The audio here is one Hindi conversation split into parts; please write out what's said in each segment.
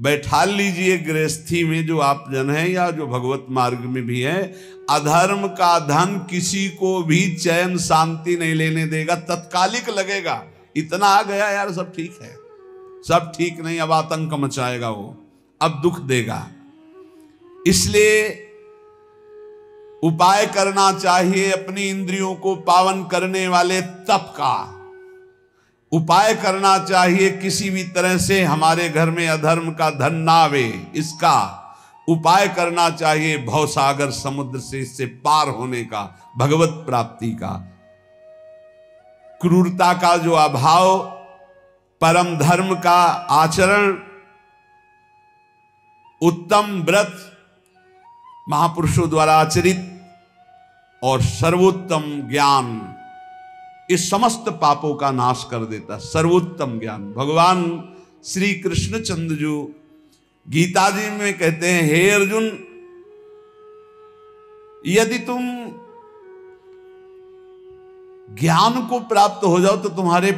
बैठा लीजिए गृहस्थी में जो आप जन है या जो भगवत मार्ग में भी है, अधर्म का धन किसी को भी चैन शांति नहीं लेने देगा, तत्कालिक लगेगा इतना आ गया यार सब ठीक है, सब ठीक नहीं, अब आतंक मचाएगा वो, अब दुख देगा। इसलिए उपाय करना चाहिए अपनी इंद्रियों को पावन करने वाले तप का, उपाय करना चाहिए किसी भी तरह से हमारे घर में अधर्म का धन ना आवे, इसका उपाय करना चाहिए भवसागर समुद्र से इससे पार होने का, भगवत प्राप्ति का, क्रूरता का जो अभाव, परम धर्म का आचरण, उत्तम व्रत महापुरुषों द्वारा आचरित और सर्वोत्तम ज्ञान इस समस्त पापों का नाश कर देता। सर्वोत्तम ज्ञान भगवान श्री कृष्ण चंद्र जो गीता जी में कहते हैं, हे अर्जुन यदि तुम ज्ञान को प्राप्त हो जाओ तो तुम्हारे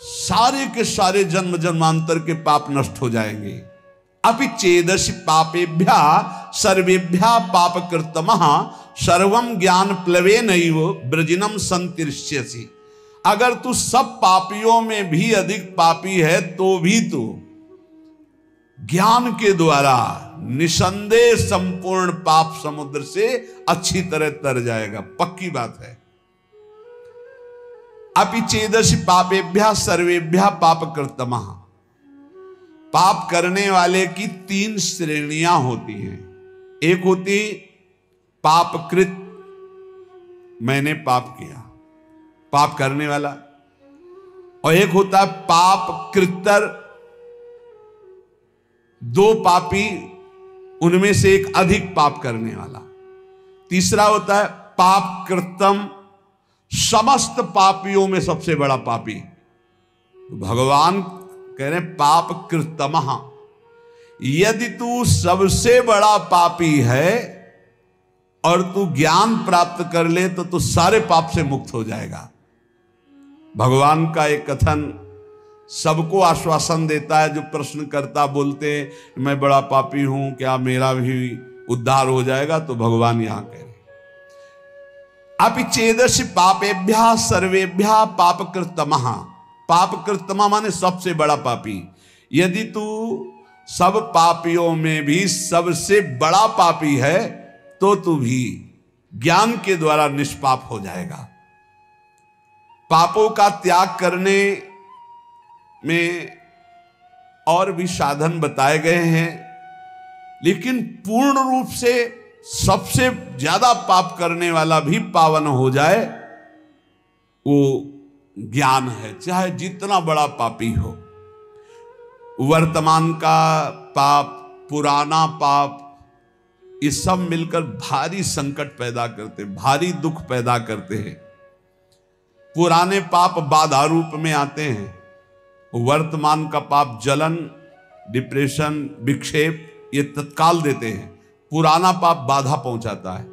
सारे के सारे जन्म जन्मांतर के पाप नष्ट हो जाएंगे। अपि चेदसि पापेभ्या सर्वेभ्या पाप कृतमः सर्वम ज्ञान प्लवेनैव ब्रजिनम संतिष्यसि। अगर तू सब पापियों में भी अधिक पापी है तो भी तू ज्ञान के द्वारा निसंदेह संपूर्ण पाप समुद्र से अच्छी तरह तर जाएगा, पक्की बात है। अपि चेदसि पापेभ्या सर्वेभ्या पाप कृतमः, पाप करने वाले की 3 श्रेणियां होती हैं। एक होती पापकृत, मैंने पाप किया, पाप करने वाला, और एक होता है पाप कृतर, 2 पापी उनमें से एक अधिक पाप करने वाला। तीसरा होता है पाप कृतम, समस्त पापियों में सबसे बड़ा पापी। तो भगवान कह रहे पाप कृतमः, यदि तू सबसे बड़ा पापी है और तू ज्ञान प्राप्त कर ले तो तू सारे पाप से मुक्त हो जाएगा। भगवान का एक कथन सबको आश्वासन देता है, जो प्रश्न करता बोलते मैं बड़ा पापी हूं, क्या मेरा भी उद्धार हो जाएगा? तो भगवान यहां कह रहे अपि चेदसि पापेभ्यः सर्वेभ्यः पाप कृतमः, पाप कृतमः माने सबसे बड़ा पापी। यदि तू सब पापियों में भी सबसे बड़ा पापी है तो तू भी ज्ञान के द्वारा निष्पाप हो जाएगा। पापों का त्याग करने में और भी साधन बताए गए हैं, लेकिन पूर्ण रूप से सबसे ज्यादा पाप करने वाला भी पावन हो जाए वो ज्ञान है, चाहे जितना बड़ा पापी हो। वर्तमान का पाप, पुराना पाप, ये सब मिलकर भारी संकट पैदा करते, भारी दुख पैदा करते हैं। पुराने पाप बाधा रूप में आते हैं, वर्तमान का पाप जलन, डिप्रेशन, विक्षेप ये तत्काल देते हैं। पुराना पाप बाधा पहुंचाता है।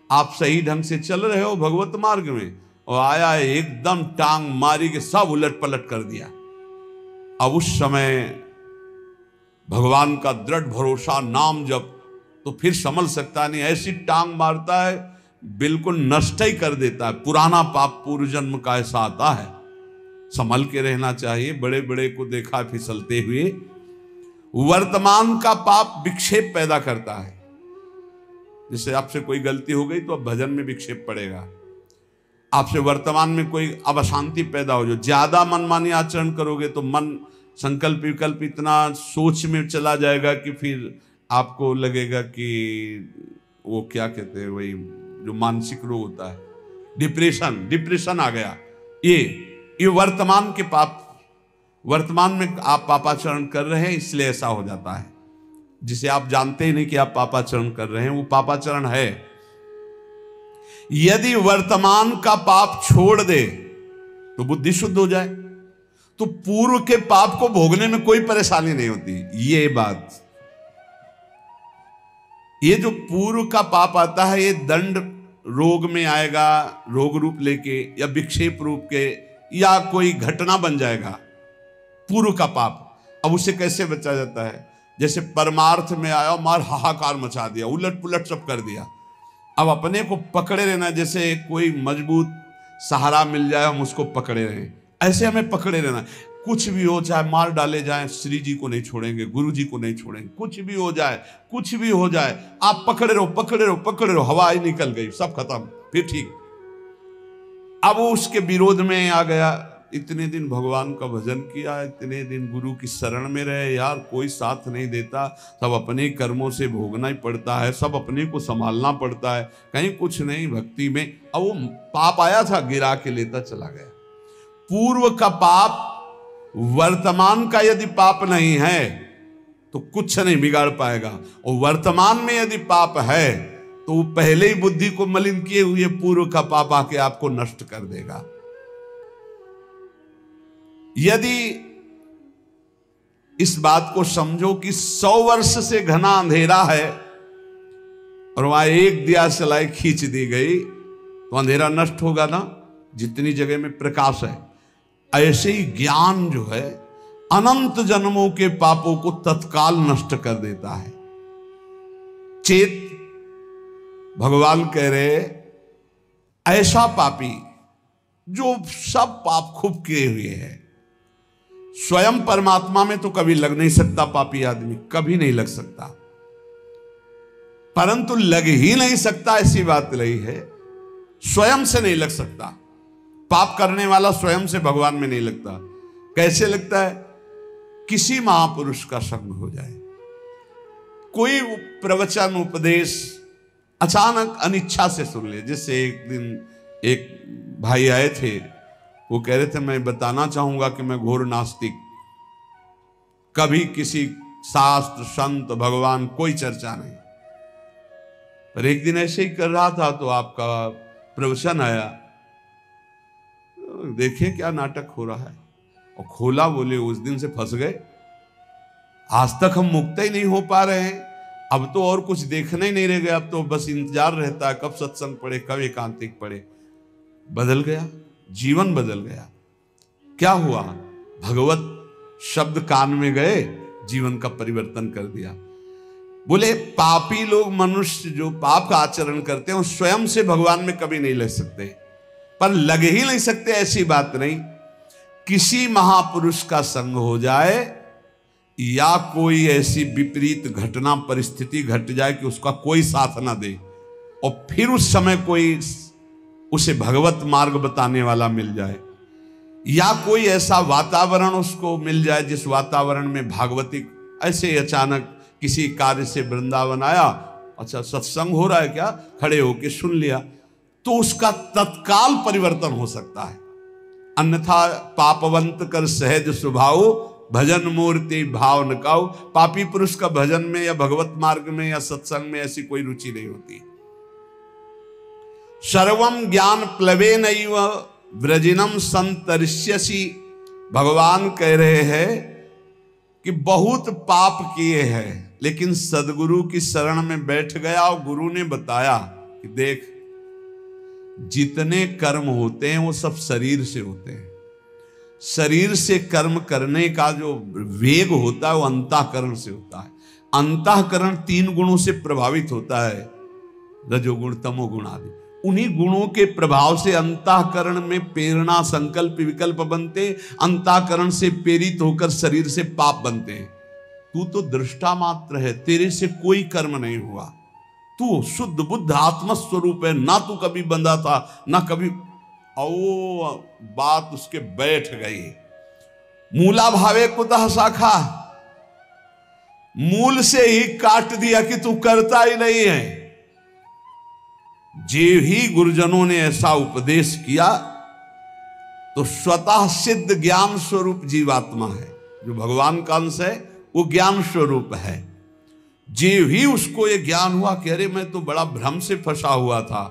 आप सही ढंग से चल रहे हो भगवत मार्ग में और आया एकदम टांग मारी के सब उलट पलट कर दिया। अब उस समय भगवान का दृढ़ भरोसा, नाम जप, तो फिर संभल सकता नहीं, ऐसी टांग मारता है बिल्कुल नष्ट ही कर देता है। पुराना पाप पूर्व जन्म का ऐसा आता है, संभल के रहना चाहिए। बड़े बड़े को देखा फिसलते हुए। वर्तमान का पाप विक्षेप पैदा करता है, जैसे आपसे कोई गलती हो गई तो अब भजन में विक्षेप पड़ेगा। आपसे वर्तमान में कोई अब अशांति पैदा हो, जो ज्यादा मनमानी आचरण करोगे तो मन संकल्प विकल्प इतना सोच में चला जाएगा कि फिर आपको लगेगा कि वो क्या कहते हैं, वही जो मानसिक रोग होता है, डिप्रेशन आ गया। ये वर्तमान के पाप, वर्तमान में आप पापाचरण कर रहे हैं इसलिए ऐसा हो जाता है। जिसे आप जानते ही नहीं कि आप पापाचरण कर रहे हैं, वो पापाचरण है। यदि वर्तमान का पाप छोड़ दे तो बुद्धि शुद्ध हो जाए तो पूर्व के पाप को भोगने में कोई परेशानी नहीं होती। ये बात, ये जो पूर्व का पाप आता है ये दंड रोग में आएगा, रोग रूप लेके या विक्षेप रूप के, या कोई घटना बन जाएगा पूर्व का पाप। अब उसे कैसे बचा जाता है? जैसे परमार्थ में आया, मार हाहाकार मचा दिया, उलट पुलट सब कर दिया। अब अपने को पकड़े रहना, जैसे कोई मजबूत सहारा मिल जाए हम उसको पकड़े रहें, ऐसे हमें पकड़े रहना। कुछ भी हो, चाहे मार डाले जाए, श्री जी को नहीं छोड़ेंगे, गुरु जी को नहीं छोड़ेंगे, कुछ भी हो जाए, कुछ भी हो जाए, आप पकड़े रहो, पकड़े रहो, पकड़े रहो। हवा ही निकल गई, सब खत्म, फिर ठीक। अब वो उसके विरोध में आ गया। इतने दिन भगवान का भजन किया, इतने दिन गुरु की शरण में रहे, यार कोई साथ नहीं देता, सब अपने कर्मों से भोगना ही पड़ता है, सब अपने को संभालना पड़ता है, कहीं कुछ नहीं भक्ति में। अब वो पाप आया था, गिरा के लेता चला गया। पूर्व का पाप वर्तमान का यदि पाप नहीं है तो कुछ नहीं बिगाड़ पाएगा, और वर्तमान में यदि पाप है तो वो पहले ही बुद्धि को मलिन किए हुए पूर्व का पाप आके आपको नष्ट कर देगा। यदि इस बात को समझो कि 100 वर्ष से घना अंधेरा है और वहां एक दिया सलाई खींच दी गई तो अंधेरा नष्ट होगा ना, जितनी जगह में प्रकाश है। ऐसे ही ज्ञान जो है अनंत जन्मों के पापों को तत्काल नष्ट कर देता है। चेत भगवान कह रहे, ऐसा पापी जो सब पाप खूब किए हुए है, स्वयं परमात्मा में तो कभी लग नहीं सकता, पापी आदमी कभी नहीं लग सकता, परंतु लग ही नहीं सकता ऐसी बात नहीं है, स्वयं से नहीं लग सकता। पाप करने वाला स्वयं से भगवान में नहीं लगता। कैसे लगता है? किसी महापुरुष का संग हो जाए, कोई प्रवचन उपदेश अचानक अनिच्छा से सुन ले। जैसे एक दिन एक भाई आए थे, वो कह रहे थे मैं बताना चाहूंगा कि मैं घोर नास्तिक, कभी किसी शास्त्र संत भगवान कोई चर्चा नहीं। पर एक दिन ऐसे ही कर रहा था तो आपका प्रवचन आया, देखिए क्या नाटक हो रहा है, और खोला, बोले उस दिन से फंस गए, आज तक हम मुक्त ही नहीं हो पा रहे हैं, अब तो और कुछ देखना ही नहीं रह गया, अब तो बस इंतजार रहता है कब सत्संग पढ़े, कब एकांतिक पढ़े। बदल गया, जीवन बदल गया। क्या हुआ? भगवत शब्द कान में गए, जीवन का परिवर्तन कर दिया। बोले पापी लोग, मनुष्य जो पाप का आचरण करते हैं, स्वयं से भगवान में कभी नहीं लग सकते, पर लग ही नहीं सकते ऐसी बात नहीं। किसी महापुरुष का संग हो जाए या कोई ऐसी विपरीत घटना परिस्थिति घट जाए कि उसका कोई साथ ना दे, और फिर उस समय कोई उसे भगवत मार्ग बताने वाला मिल जाए, या कोई ऐसा वातावरण उसको मिल जाए जिस वातावरण में भागवतिक, ऐसे अचानक किसी कार्य से वृंदावन आया, अच्छा सत्संग हो रहा है क्या, खड़े होके सुन लिया, तो उसका तत्काल परिवर्तन हो सकता है। अन्यथा पापवंत कर सहज स्वभाव, भजन मूर्ति भाव न काऊ। पापी पुरुष का भजन में या भगवत मार्ग में या सत्संग में ऐसी कोई रुचि नहीं होती। सर्वम ज्ञान प्लवे नैव व्रजिनम संतरिष्यसि। भगवान कह रहे हैं कि बहुत पाप किए हैं, लेकिन सदगुरु की शरण में बैठ गया और गुरु ने बताया कि देख, जितने कर्म होते हैं वो सब शरीर से होते हैं। शरीर से कर्म करने का जो वेग होता है वो अंतःकरण से होता है। अंतःकरण 3 गुणों से प्रभावित होता है, रजोगुण तमोगुण आदि। उन्हीं गुणों के प्रभाव से अंतःकरण में प्रेरणा संकल्प विकल्प बनते, अंतःकरण से प्रेरित होकर शरीर से पाप बनते हैं। तू तो दृष्टा मात्र है, तेरे से कोई कर्म नहीं हुआ, तू शुद्ध बुद्ध आत्मस्वरूप है, ना तू कभी बंधा था ना कभी। ओ बात उसके बैठ गई। मूला भावे कुतः शाखा, मूल से ही काट दिया कि तू करता ही नहीं है। जे ही गुरुजनों ने ऐसा उपदेश किया तो स्वतः सिद्ध ज्ञान स्वरूप जीवात्मा है, जो भगवान का अंश है वो ज्ञान स्वरूप है। जे ही उसको ये ज्ञान हुआ कि अरे मैं तो बड़ा भ्रम से फंसा हुआ था,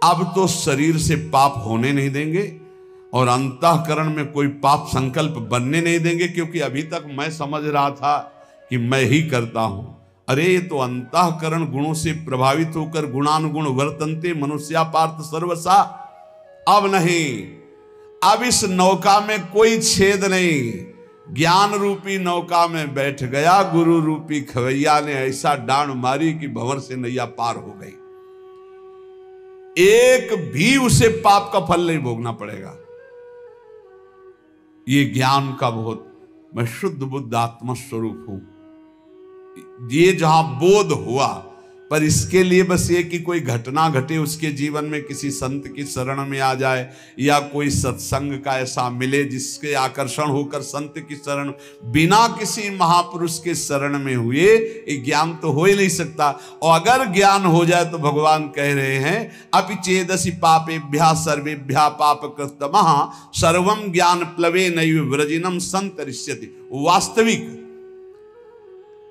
अब तो शरीर से पाप होने नहीं देंगे और अंतःकरण में कोई पाप संकल्प बनने नहीं देंगे, क्योंकि अभी तक मैं समझ रहा था कि मैं ही करता हूं। अरे ये तो अंतःकरण गुणों से प्रभावित होकर गुणानुगुण वर्तन्ते मनुष्या पार्थ सर्वसा। अब नहीं, अब इस नौका में कोई छेद नहीं, ज्ञान रूपी नौका में बैठ गया, गुरु रूपी खवैया ने ऐसा डांड मारी कि भंवर से नैया पार हो गई। एक भी उसे पाप का फल नहीं भोगना पड़ेगा। ये ज्ञान का बहुत, मैं शुद्ध बुद्ध आत्मा स्वरूप हूं, ये जहां बोध हुआ, पर इसके लिए बस ये कि कोई घटना घटे उसके जीवन में, किसी संत की शरण में आ जाए, या कोई सत्संग का ऐसा मिले जिसके आकर्षण होकर संत की शरण, बिना किसी महापुरुष के शरण में हुए ये ज्ञान तो हो ही नहीं सकता। और अगर ज्ञान हो जाए तो भगवान कह रहे हैं अपि चेदसि पापेभ्यः सर्वेभ्यः पापकृतमः सर्वं ज्ञान प्लवे नैव व्रजिनम संतरिष्यति।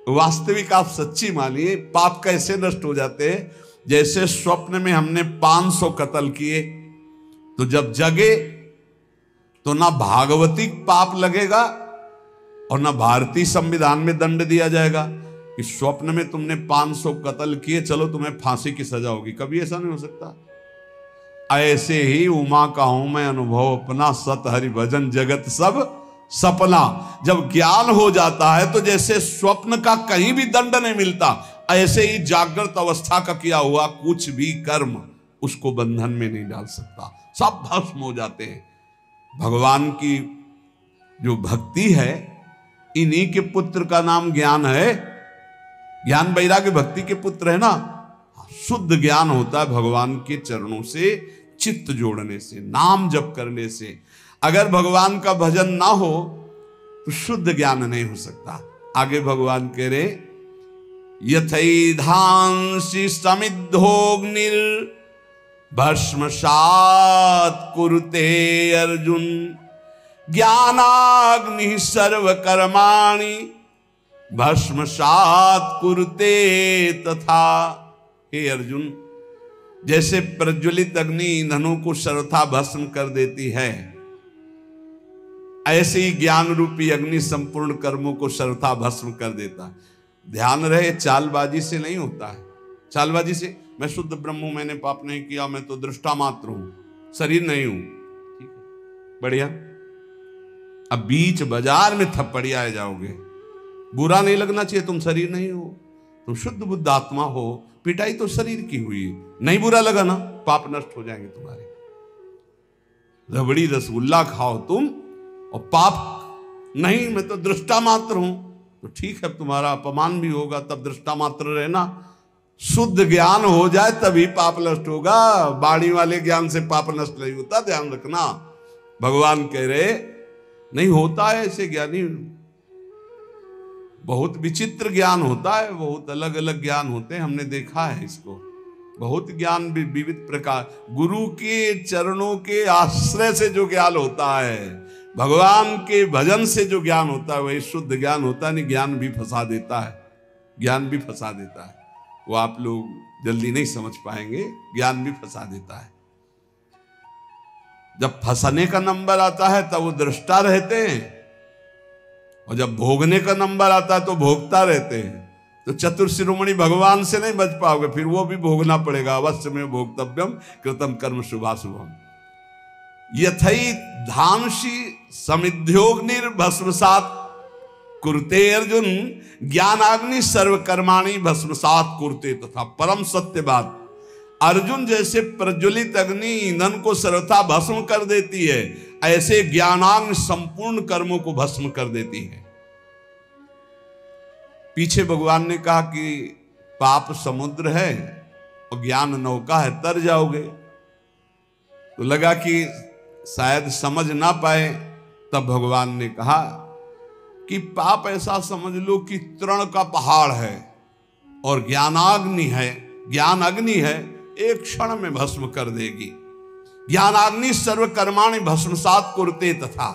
वास्तविक आप सच्ची मानिए, पाप कैसे नष्ट हो जाते हैं। जैसे स्वप्न में हमने 500 कत्ल किए, तो जब जगे तो ना भागवतिक पाप लगेगा और ना भारतीय संविधान में दंड दिया जाएगा कि स्वप्न में तुमने 500 कत्ल किए, चलो तुम्हें फांसी की सजा होगी। कभी ऐसा नहीं हो सकता। ऐसे ही उमा का हूं मैं अनुभव अपना, सत हरि भजन जगत सब सपना। जब ज्ञान हो जाता है तो जैसे स्वप्न का कहीं भी दंड नहीं मिलता, ऐसे ही जागृत अवस्था का किया हुआ कुछ भी कर्म उसको बंधन में नहीं डाल सकता, सब भस्म हो जाते हैं। भगवान की जो भक्ति है, इन्हीं के पुत्र का नाम ज्ञान है। ज्ञान वैराग्य भक्ति के पुत्र है ना। शुद्ध ज्ञान होता है भगवान के चरणों से चित्त जोड़ने से, नाम जप करने से। अगर भगवान का भजन ना हो तो शुद्ध ज्ञान नहीं हो सकता। आगे भगवान कह रहे यथैधांसि समिद्धोग्निर भस्मसात् कुरुते अर्जुन ज्ञानाग्नि सर्वकर्माणि भस्मसात् कुरुते तथा। हे अर्जुन, जैसे प्रज्वलित अग्नि ईंधनों को सर्वथा भस्म कर देती है, ऐसे ही ज्ञान रूपी अग्नि संपूर्ण कर्मों को सर्वथा भस्म कर देता है। ध्यान रहे, चालबाजी से नहीं होता है। चालबाजी से मैं शुद्ध ब्रह्म हूं, मैंने पाप नहीं किया, मैं तो दृष्टा मात्र हूं, शरीर नहीं हूं, ठीक है, बढ़िया। अब बीच बाजार में थप्पड़ियाए जाओगे, बुरा नहीं लगना चाहिए, तुम शरीर नहीं हो, तुम शुद्ध बुद्ध आत्मा हो, पिटाई तो शरीर की हुई, नहीं बुरा लगा ना, पाप नष्ट हो जाएंगे तुम्हारे। रबड़ी रसगुल्ला खाओ तुम और पाप नहीं, मैं तो दृष्टा मात्र हूं, तो ठीक है, तुम्हारा अपमान भी होगा, तब दृष्टा मात्र रहना। शुद्ध ज्ञान हो जाए तभी पाप नष्ट होगा, बाड़ी वाले ज्ञान से पाप नष्ट नहीं होता, ध्यान रखना। भगवान कह रहे नहीं होता है ऐसे ज्ञानी, बहुत विचित्र ज्ञान होता है, बहुत अलग अलग ज्ञान होते हैं, हमने देखा है इसको। बहुत ज्ञान भी विविध प्रकार, गुरु के चरणों के आश्रय से जो ज्ञान होता है, भगवान के भजन से जो ज्ञान होता है, वही शुद्ध ज्ञान होता है। नहीं, ज्ञान भी फंसा देता है, ज्ञान भी फंसा देता है, वो आप लोग जल्दी नहीं समझ पाएंगे, ज्ञान भी फंसा देता है। जब फंसने का नंबर आता है तब वो दृष्टा रहते हैं, और जब भोगने का नंबर आता है तो भोगता रहते हैं। तो चतुर शिरोमणि भगवान से नहीं बच पाओगे, फिर वो भी भोगना पड़ेगा। अवश्य में भोक्तव्यम कृतम कर्म शुभाशुभम। यथै धांसी समिध्योग्निर्भस्मसात् कुरुते अर्जुन ज्ञानाग्नि सर्वकर्माणि भस्मसात् कुरुते तथा। परम सत्य बात, अर्जुन जैसे प्रज्वलित अग्नि ईंधन को सर्वथा भस्म कर देती है, ऐसे ज्ञानाग्नि संपूर्ण कर्मों को भस्म कर देती है। पीछे भगवान ने कहा कि पाप समुद्र है और ज्ञान नौका है, तर जाओगे। तो लगा कि शायद समझ ना पाए, तब भगवान ने कहा कि पाप ऐसा समझ लो कि तृण का पहाड़ है और ज्ञानाग्नि है, ज्ञान अग्नि है, एक क्षण में भस्म कर देगी। ज्ञानाग्नि सर्वकर्माणि भस्मसात् कुरुते तथा।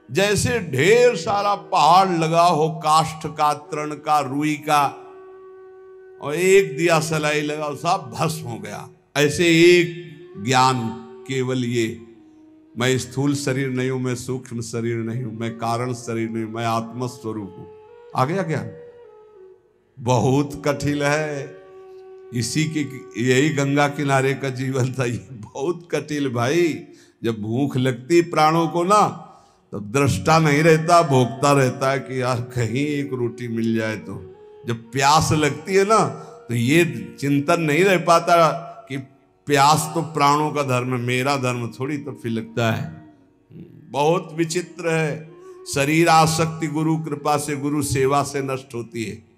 जैसे ढेर सारा पहाड़ लगा हो, काष्ठ का, तृण का, रुई का, और एक दिया सलाई लगा, सब भस्म हो गया। ऐसे एक ज्ञान, केवल ये, मैं स्थूल शरीर नहीं हूं, मैं सूक्ष्म शरीर नहीं हूं, मैं कारण शरीर नहीं हूं, मैं आत्मस्वरूप हूं। आ गया ज्ञान। बहुत कठिन है, इसी की यही गंगा किनारे का जीवन था। ये बहुत कठिन भाई। जब भूख लगती प्राणों को ना, तब दृष्टा नहीं रहता, भोगता रहता है कि यार कहीं एक रोटी मिल जाए। तो जब प्यास लगती है ना, तो ये चिंतन नहीं रह पाता कि प्यास तो प्राणों का धर्म है, मेरा धर्म थोड़ी। तो फिर लगता है बहुत विचित्र है। शरीर आसक्ति गुरु कृपा से, गुरु सेवा से नष्ट होती है।